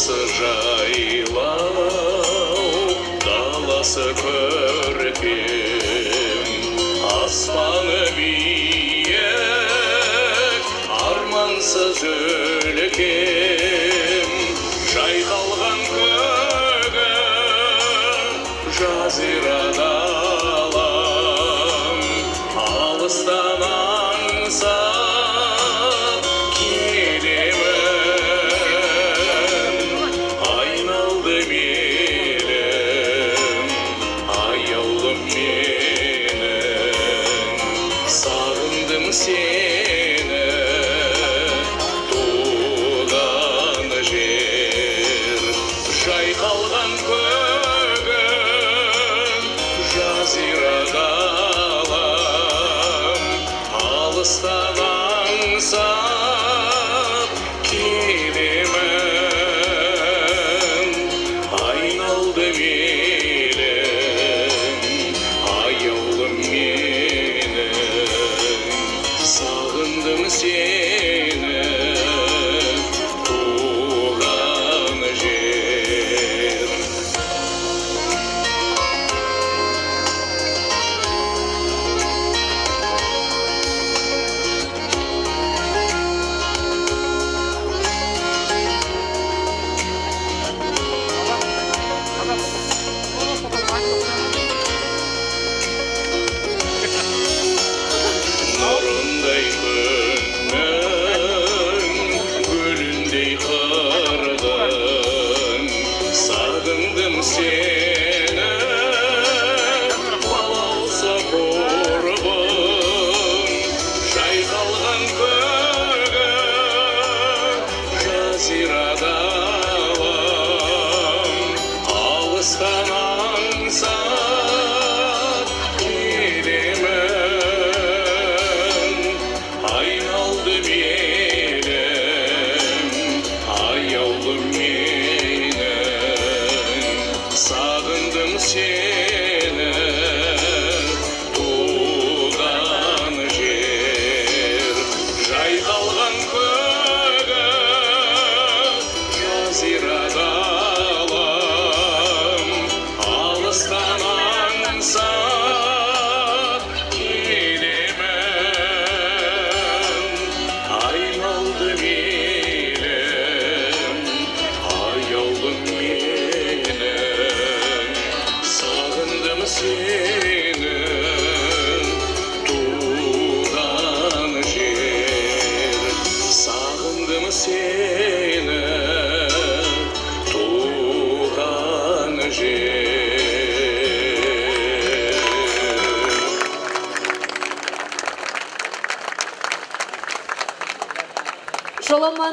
даласы жайлау, даласы көркем, аспаны биік, армансыз өлкем, жайқалған көгім, жазирада далам, алыстан аңсап келемін. Айналды белім, аяулым менің, сағындым сені, туған жер. Жайқалған көгім, жазирада далам, алыстан аңсап келемін. Айналды белім, аяулым менің, сағындым сені, туған жер. Нұрындай күннің, гүліндей қырдың, сағындым сені, балауса құрбым. Жайқалған көгім, жазирада далам, алыстан аңсап келемін. Айналды белім, аяулым менің, сағындым сені, туған жер. Жайқалған көгім, жазирада далам, алыстан аңсап келемін. Айналды белім, аяулым менің, сағындым сені, туған жер. Сағындым сені.